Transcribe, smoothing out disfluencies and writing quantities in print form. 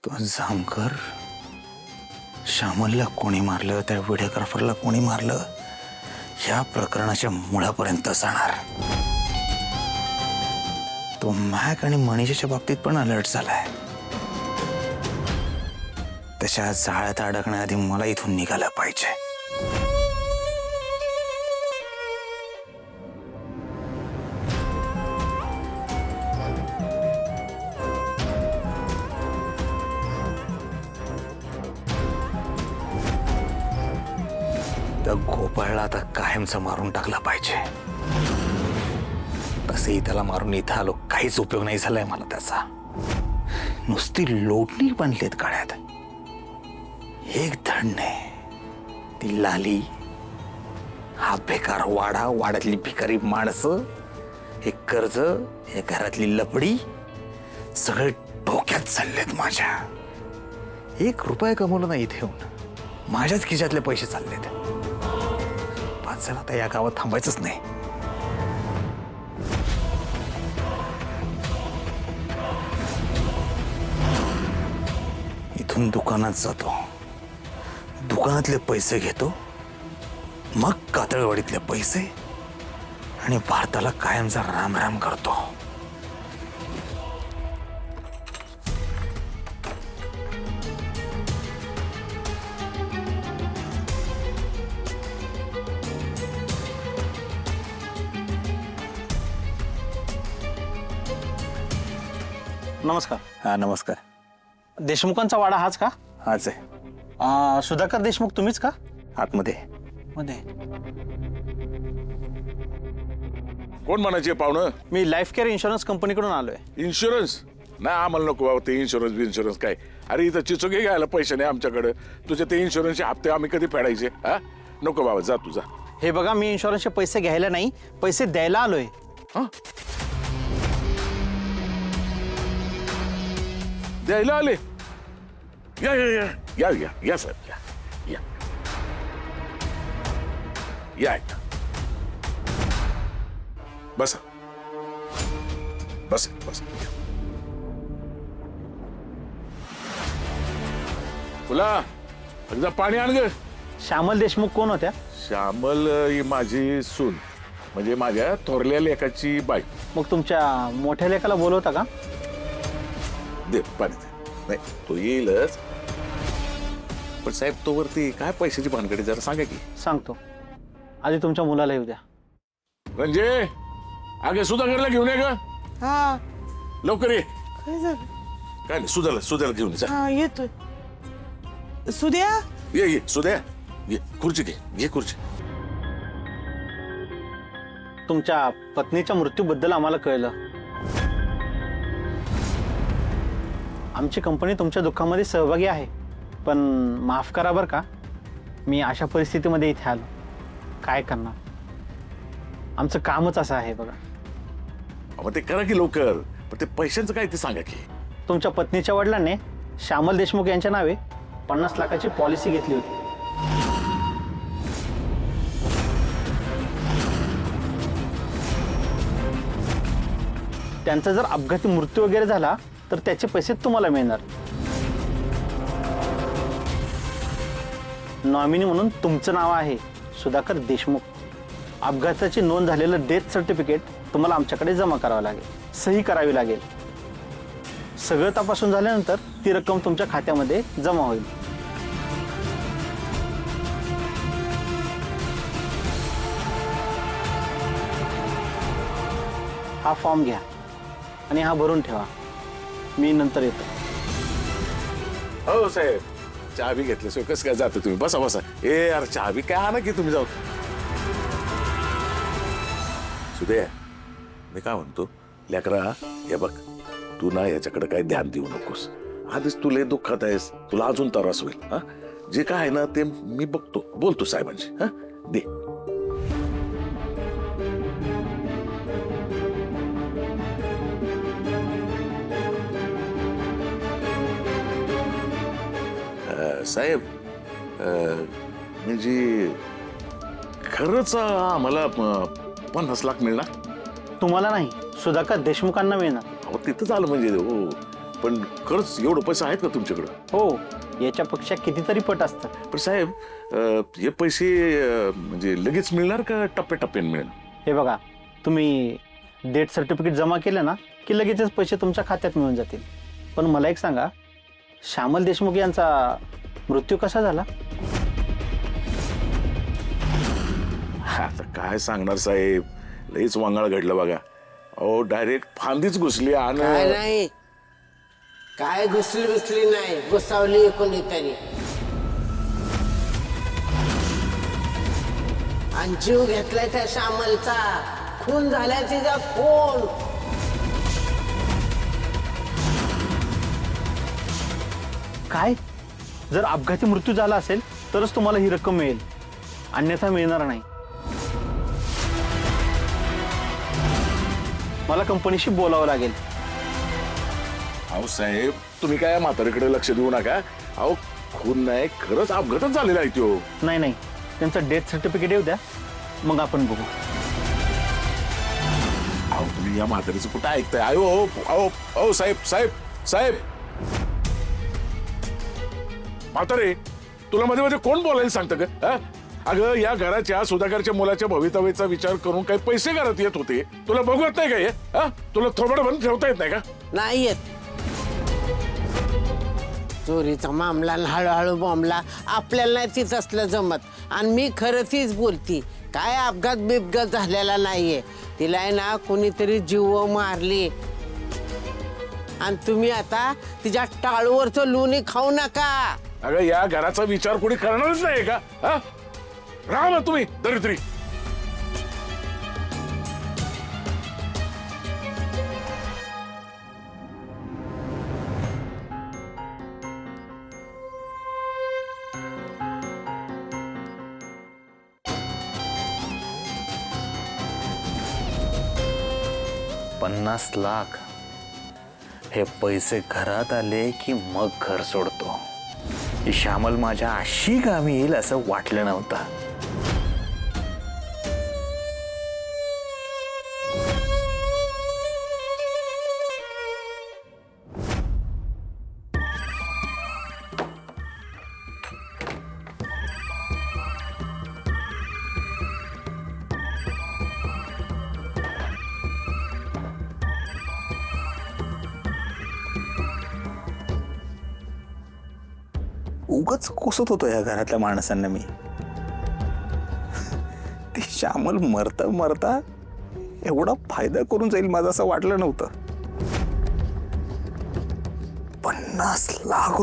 तो जामकर श्यामलला कोणी मारलं, त्या व्हिडिओग्राफरला कोणी मारलं, या प्रकरणाच्या मुळापर्यंत जाणार. तो मॅक आणि मनीषाच्या बाबतीत पण अलर्ट झालाय. त्याच्या जाळ्यात अडकण्याआधी मला इथून निघालं पाहिजे. त्या गोपाळला आता कायमचा मारून टाकला पाहिजे. तसेही त्याला मारून इथं आलो, काहीच उपयोग नाही झालाय मला त्याचा. नुसती लोटणी बनलीत काळ्यात. एक धड नाही, ती लाली, हा बेकार वाडा, वाड्यातली भिकारी माणसं, हे कर्ज, हे घरातली लपडी, सगळे डोक्यात चाललेत माझ्या. 1 रुपया कमवलं नाही इथे येऊन, माझ्याच खिशातले पैसे चाललेत. पाच जण आता या गावात थांबायचंच नाही. इथून दुकानात जातो, दुकानातले पैसे घेतो, मग कातळवाडीतले पैसे, आणि भारताला कायमचा राम राम करतो. नमस्कार. हा नमस्कार. देशमुखांचा वाडा हाच का? हाच आहे. सुधाकर देशमुख तुम्हीच का? आतमध्ये. मध्ये कोण म्हणायचे पाहुणं? मी लाईफ केअर इन्शुरन्स कंपनीकडून आलोय. इन्शुरन्स नाही, आम्हाला नको बाबा ते इन्शुरन्स काय. अरे इथं चिचोके घ्यायला पैसे नाही आमच्याकडे. तुझे ते इन्शुरन्सचे हप्ते आम्ही कधी फेडायचे? हा नको बाबा, जा तुझा. हे बघा, मी इन्शुरन्सचे पैसे घ्यायला नाही, पैसे द्यायला आलोय. हा द्यायला आले? या या या या या या साहेब, या या या एकदा. बसा बस बस. तुला एकदा पाणी आण ग. श्यामल देशमुख कोण होत्या? श्यामल ही माझी सून, म्हणजे माझ्या थोरल्या लेकाची बाई. मग तुमच्या मोठ्या लेकाला बोलवता का? दे पाणी दे. नाही तो येईलच, पण साहेब तो वरती काय पैशाची भानगडी जरा सांगा की. सांगतो, आधी तुमच्या मुलाला येऊ द्या. म्हणजे अगे सुधाकरला घेऊन ये ग. हा लवकर ये. काय झालं? काय नाही, सुधाला घेऊन ये. जा. हा येतोय. सुद्या ये सुद्या ये. खुर्ची घे खुर्ची. तुमच्या पत्नीच्या मृत्यूबद्दल आम्हाला कळलं. आमची कंपनी तुमच्या दुःखामध्ये सहभागी आहे, पण माफ करा बरं का, मी अशा परिस्थितीमध्ये इथे आलो. काय करणार, आमचं कामच असं आहे बघा. मग ते करा की लवकर, पण ते पैशांचं काय ते सांगा की. तुमच्या पत्नीच्या वडिलांनी श्यामल देशमुख यांच्या नावे 50 लाखाची पॉलिसी घेतली होती. त्यांचा जर अपघाती मृत्यू वगैरे झाला तर त्याचे पैसे तुम्हाला मिळणार. नॉमिनी म्हणून तुमचं नाव आहे सुधाकर देशमुख. अपघाताची नोंद झालेलं डेथ सर्टिफिकेट तुम्हाला आमच्याकडे जमा करावं लागेल, सही करावी लागेल. सगळं तपासून झाल्यानंतर ती रक्कम तुमच्या खात्यामध्ये जमा होईल. हा फॉर्म घ्या आणि हा भरून ठेवा. मी नंतर येतो. हो साहेब, चहा बी घेतल्याशिवाय कसं काय जातं तुम्ही? बसा बसा. ए यार चहा बी काय आणा की तुम्ही जाऊ. सुदे, मी काय म्हणतो, लेकरा हे बघ, तू ना याच्याकडे काही ध्यान देऊ नकोस. आधीच तुला दुःखात आहेस, तुला अजून त्रास होईल. हा जे काय आहे ना ते मी बघतो, बोलतो साहेबांशी. हा दे. साहेब म्हणजे खरंच आम्हाला 50 लाख मिळणार? तुम्हाला नाही, सुधाकर देशमुखांना मिळणार. अहो तिथंच आलं म्हणजे. हो पण खरंच एवढं पैसे आहेत का तुमच्याकडे? हो, याच्यापेक्षा कितीतरी पट असतं. पण साहेब हे पैसे म्हणजे लगेच मिळणार का टप्प्याटप्प्याने मिळणार? हे बघा, तुम्ही डेथ सर्टिफिकेट जमा केलं ना की लगेचच पैसे तुमच्या खात्यात मिळून जातील. पण मला एक सांगा, श्यामल देशमुख यांचा मृत्यू कसा झाला? आता काय सांगणार साहेब, लईच वांगाळ घडलं बघा. अहो डायरेक्ट फांदीच घुसली काय आणि नाही, काय घुसली नाही, घुसावली कोणीतरी. आणि जीव घेतलाय त्या श्यामलचा, खून झालाय तिचा खून. काय? जर अपघाती मृत्यू झाला असेल तरच तुम्हाला ही रक्कम मिळेल, अन्यथा मिळणार नाही. मला कंपनीशी बोलावं लागेल. अहो साहेब, तुम्ही काय म्हातारीकडे लक्ष देऊ नका. अहो खून नाही, खरंच अपघातच झालेला आहे तो. नाही नाही, त्यांचं डेथ सर्टिफिकेट येऊ द्या, मग आपण बघू. अहो तुम्ही या म्हातारीचं कुठं ऐकताय? अहो अहो अहो साहेब साहेब साहेब, म्हातारे तुला मध्ये मध्ये कोण बोलायला सांगतं का? अगं या घराच्या सुधाकरच्या मुलाच्या भवितव्याचा विचार करून काही पैसे घरात येत होते, तुला बघवत नाही का हे? तुला थोबड बंद ठेवता येत नाही का? नाही येत. चोरीचा मामला आणि हळूहळू बॉम्बला आपल्याला नाही तीच असलं जमत. आणि मी खरं तीच बोलती, काय अपघात बिपघात झालेला नाहीये. तिला आहे ना कोणीतरी जीव मारली. आणि तुम्ही आता तिच्या टाळूवरचं लोणी खाऊ नका. अगं या घराचा विचार कोणी करणारच नाही का? राहा ना तुम्ही दरिद्री. $50 लाख हे पैसे घरात आले की मग घर सोडतो. ही श्यामल माझ्या अशी कामी येईल असं वाटलं नव्हतं. उगाच कोसत होतो या घरातल्या माणसांना मी. ती श्यामल मरता मरता एवढा फायदा करून जाईल माझं असं वाटलं नव्हतं. $50 लाख.